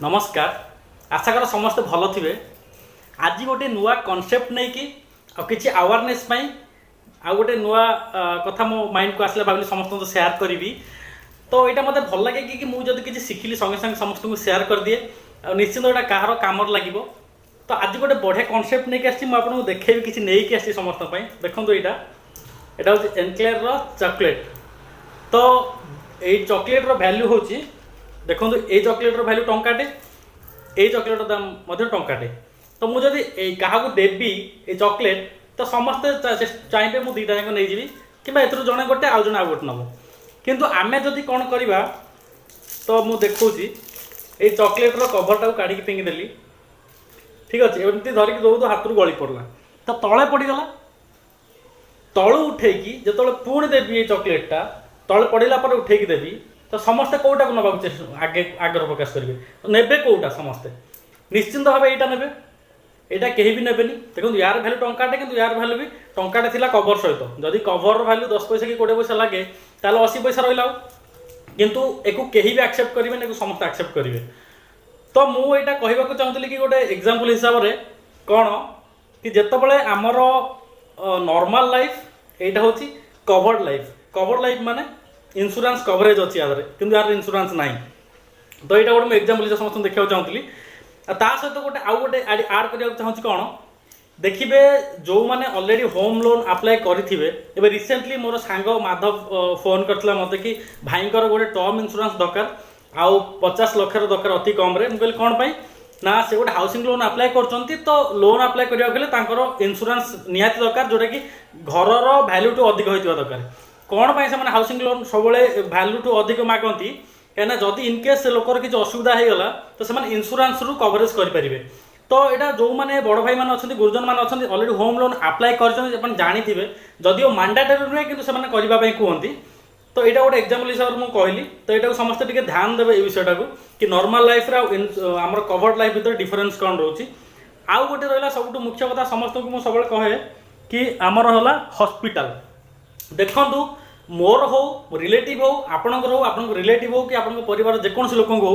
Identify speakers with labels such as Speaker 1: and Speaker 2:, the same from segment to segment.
Speaker 1: नमस्कार। आशा कर समस्त भल थे। आज गोटे नुआ कनसेप्ट नहीं कि किसी अवेयरनेस आ गोटे नुआ कथा मो माइंड को आसला भाविली समस्त तो शेयर करी। तो यहाँ मत भल लगे कि मुझे किसी शिखिली संगे संगे समस्त को शेयर कर दिए निश्चित यहाँ कहार कम लगे। तो आज गोटे बढ़िया कनसेप्ट नहीं आसी मुझे देखेबी किसी नहीं आसी समस्त देखो यहाँ हूँ एनक्लेयर चॉकलेट। तो ये चॉकलेट वैल्यू हूँ देखो ये चॉकलेट वैल्यू टंकाटे ये चॉकलेट दाम टंकाटे। तो मुझे क्या देवी ये चॉकलेट तो समस्ते चाहिए मुझे दुईटा जाक नहीं कि जड़े गोटे आउ जड़े आउ गोटे नब किंतु आमे जदि कौन करवा तो मुझे देखी ये चॉकलेट कभरटा काढ़ी फिंगिदेली ठीक अच्छे एमती धरिकी दौड़ हाथ गली पड़ला तो तले पड़गला तलू उठेकी जो पुणी देवी ये चॉकलेटा तले पड़ा पर उठेकी देवी तो समस्ते कौटा को नवा आगे आग्रह प्रकाश करेंगे नेबे कौटा समस्ते निश्चिंत भाव यहाँ ने यहाँ कहीं भी नेबेनि। देखो यार भैल्यू टंकाटे कि यार भैल्यू भी टंकाटे थिला कवर सहित जदि कवर भैल्यू 10 पैसा कि 20 पैसा लगे ताल 80 पैसा रहा किंतु एक कहीं भी एक्सेप्ट करेंगे समस्त एक्सेप्ट करेंगे। तो मुझे कहवाक चाहूँगी कि गोटे एग्जांपल हिसाब से कौन कि जितेबाला आमर नॉर्मल लाइफ यहाँ हूँ कवर्ड लाइफ माने इंश्योरेंस कवरेज अच्छी याद कि यार इंश्योरेंस ना। तो यहाँ गोटे एग्जांपल समस्त देखा चाहूँगी ता सहित गोटे आउ गोटे आड करने चाहूँगी कौन देखिए जो मैंने ऑलरेडी होम लोन अप्लाई करेंगे रिसेंटली मोर सांग माधव फोन करता मत कि भाईंकर गोटे टर्म इंश्योरेंस दरकार आउ 50 लाख दरकार अति कम मुझे कौन पाई ना से गोटे हाउसिंग लोन अप्लाई कर तो लोन अप्लाई करने इंश्योरेंस निहाती दरकार जोटा कि घर वैल्यू टू अधिक होता दरकार। कौन पाई से हाउसिंग लोन सब वैल्यू टू अधिक मागती कहीं जदि इनकेस से लोकर किसी असुविधा होगा तो से इंश्योरेंस रु कवरेज करेंगे। तो यहाँ जो मैंने बड़ भाई मैंने अच्छा गुरुजन मैंने अच्छा ऑलरेडी होम लोन अप्लाई कर जानी जदिव मांडाटरी नुहे कि करने कहती। तो यहाँ गोटे एग्जांपल हिसाब से मुझे कहली तो यहाँ समस्ते टिके ध्यान देवे ये विषयटा को कि नॉर्मल लाइफ आमर कवर्ड लाइफ भीतर डिफरेंस कौन रोचे। आउ गोटे रहा सब मुख्य कथा समस्त को सब कहे कि आमर है हॉस्पिटल। देखु मोर हो रिलेटिव हो आपणकर हो आप रिलेटिव हो कि आप परिवार जेकोसी लोक हो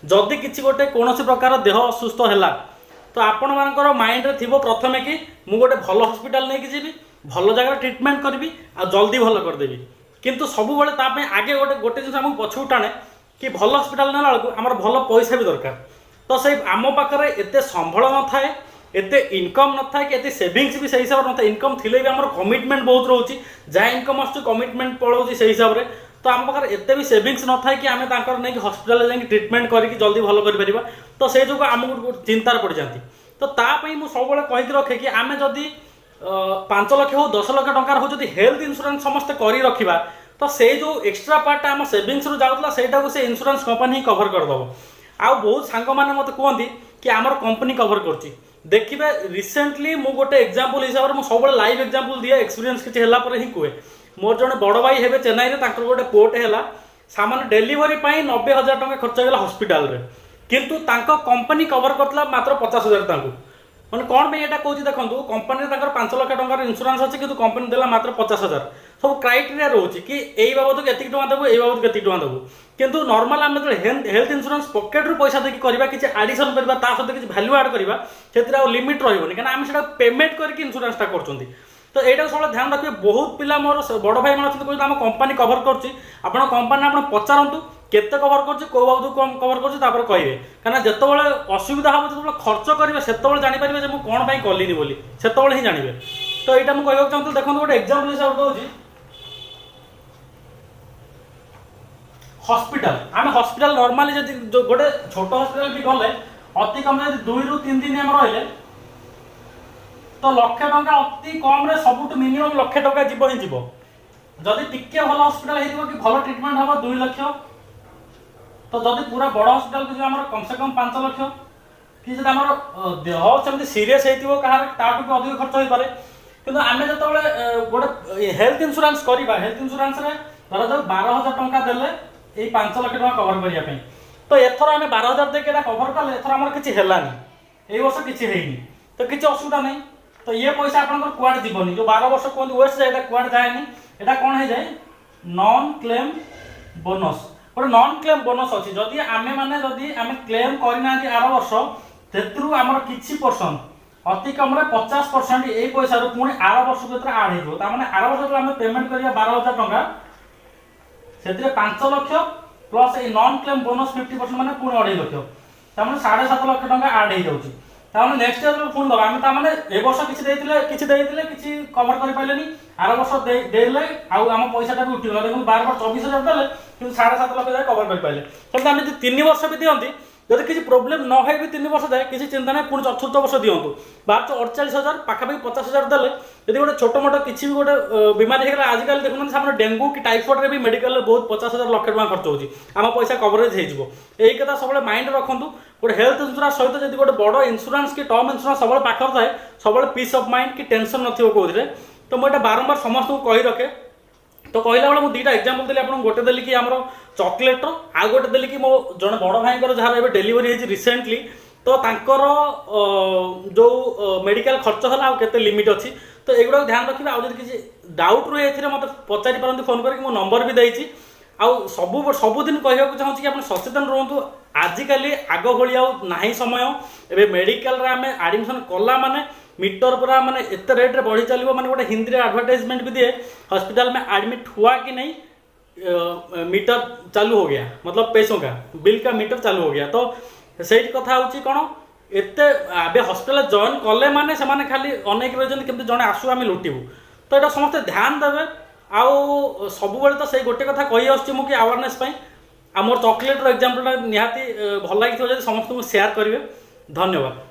Speaker 1: जदि किसी गोटे कौन प्रकार देह असुस्थ है तो आपण मानकर माइंड रे थिबो प्रथमे कि मु गोटे भल हॉस्पिटल नहीं जीवी भल जगह ट्रीटमेंट करी आ जल्दी भल करदेवी। किंतु सब बेले आगे गोटे गोटे जिन आमको पछू टाणे कि भल हॉस्पिटल नेला बेलू आमर भल पैसा भी दरकार। तो से आम पाखे एत संबल न थाए एते इनकम न था कि एते सेविंग्स भी से हिसाब से न था इनकम थिले भी आमर कमिटमेंट बहुत रोचे जहाँ इनकम आस कमिटमेंट पड़ोची से हिसाब से। तो आम पाखे एते भी सेविंग्स न था कि आम नहीं हॉस्पिटल जाकि ट्रीटमेंट करके जल्दी भल कर तो से जो आमको चिंतार पड़ जाती। तो तापाई मुझे सब कहीकि रखे कि आम जदि 5 लाख हो 10 लाख टकर हो जदि हेल्थ इंश्योरेंस समस्ते कर रखा तो से जो एक्सट्रा पार्टा आम सेविंग्स रु जाऊला सेटा से इंश्योरेंस कंपनी ही कवर करदेव। आउ बहुत सांग मैंने मत कहती कि आमर कंपनी कवर कर देखिए रिसेंटली मु गोटे एग्जांपल हिसाब से सब लाइव एग्जांपल दिए एक्सपीरियंस किसी है पर ही कहे मोर जड़े बड़ भाई हे चेन्नई में गोटे पोर्ट है सामान डेलीवरी 90,000 टका खर्च होगा हॉस्पिटल रे किंतु कंपनी कवर करता मात्र 50,000 मैंने कौन पे यहाँ कौन देखो कंपनी 5 लाख टकर इंश्योरेंस अच्छे कि कंपनी देला मात्र 50,000 सब क्राइटेरिया रोचे कि यही बाबद के टका देवु यही बाबद के टका देवु किंतु नॉर्मल आम जो हेल्थ इंश्योरेंस पॉकेट रु पैसा देखिए करवा किसी एडिशन करवा सहित किसी वैल्यू ऐड करवा से लिमिट रही कहीं आम से पेमेंट करके इंश्योरेंसटा कर। तो यहाँ सब ध्यान रखिए बहुत पिला मोर बड़ भाई मैंने कहते आम कंपनी कवर कर कंपनी आप पचारतु केते कवर कर बाबद कम कवर कर कहे कहीं जितेबाला असुविधा हम जो खर्च करेंगे से जापर मुझे कौन कलिनी बोली से ही जानवे। तो यहाँ मुझे कहना चाहूँगी देखो गोटे एग्जांपल हिसाब से कहूँ हॉस्पिटल आम हॉस्पिटल नॉर्मली जो गोटे छोट हॉस्पिटल भी गले अति कम 2 ରୁ 3 दिन आम रही तो लक्षे टंका अति कम सब मिनिमम लक्षे टंका जीव ही जीव जदि टिके भल हॉस्पिटल हो कि भल ट्रीटमेंट हम 2 लाख तो जदि पूरा बड़ हॉस्पिटल को आम कम से कम 5 लाख कि जब आम देह सेमती सीरीयस हो कहार ताठू भी अधिक खर्च हो पाए किंतु आम जो गोटे हेल्थ इंश्योरेंस करवा हेल्थ इंश्योरेंस धर जो 12,000 टंका देले यही 5 लाख टंका कवर करने तो एथर आम 12,000 देके कवर कले एथर आम किसी हेलानी ये वर्ष किसी हैनी तो किसी असुविधा नहीं। तो ये पैसा आपंकर कुआड जीवनी जो 12 वर्ष कहते वेस्ट जाए कुआड जाएनि यहाँ कौन हो जाए नॉन क्लेम बोनस गोटे नॉन क्लेम बोनस अच्छी जदि आमे माने जदि आमे क्लेम करना आर वर्ष से आमर किसी परसेंट अति कम 50% यही पैसा पुणी आर वर्ष भर आड हो आर वर्ष आम पेमेंट करिया 12,000 टंका से 5 लाख प्लस ये नॉन क्लेम बोनस 50% माने पुणी 2.5 लाख तामने 7.5 लाख टंका आड हो जाउची तामने नेक्स्ट ईयर पुणी दबा आम तामने ए वर्ष किसी कवर कर पाइलेनी आर वर्ष देले आम पैसा भी उठिगला देखो 24,000 देले कि 7.5 लाख जाए कवर कर पाइले सेमती आम 3 वर्ष भी दियंती जब किसी प्रोब्लेम न है भी 3 वर्ष जाए किसी चिंता ना पुणी चतुर्थ वर्ष दिंतु 48,000 पाखापाखि 50,000 देले यदि गोटे छोट मोट किसी भी गोटे बीमारी होगा आजिकल देखुन सामने डेंगू कि टाइफॉइड रे भी मेडिकल बहुत 50,000 लाख टका खर्च होची आम पैसा कवरेज हो यही कथा सब माइंड रखु गोटे हेल्थ इंश्योरेंस सहित जब गोटे बड़ इंश्योरेंस कि टर्म इंश्योरेंस सब पाखे थाए सब पीस ऑफ माइंड कि टेंशन नथिबो कोथरे तो मुझे बारंबार समस्त को कही रखे तो कहला बेले मुझे 2टा एग्जांपल देली आपन गोटे देली कि हमरो चॉकलेट आ गोटे देली कि मो जने बड़ भाई जहाँ एबे डिलीवरी है रिसेंटली तो तांकर जो मेडिकल खर्च है केते लिमिट अच्छी तो एगुड़ा ध्यान रखिए आउ किसी डाउट रहे ए मत पचारि पारती फोन करके मो नंबर भी देती आउ सबुदिन कहूँ चाहूँ कि आप सचेतन रुहतु आजिकल आग भाई समय एवं मेडिकल आम आडमिशन कला माने मीटर पूरा माने एत रेट रे बढ़ी चलो माने गोटे हिंदी रे एडवर्टाइजमेंट भी दिए हॉस्पिटल में एडमिट हुआ कि नहीं मीटर चालू हो गया मतलब पैसों का बिल का मीटर चालू हो गया तो से कथा हूँ कौन एत हॉस्पिटल जॉइन कले माने से माने खाली अनेक रही केमती जड़े आसू आम लुटिबू तो यहाँ समस्ते ध्यान देवे आउ सब तो से गोटे कथा कही आसुँच कि अवेयरनेस आमर चॉकलेट एग्जांपल निहाती भल लगी समस्त को शेयर करेंगे धन्यवाद।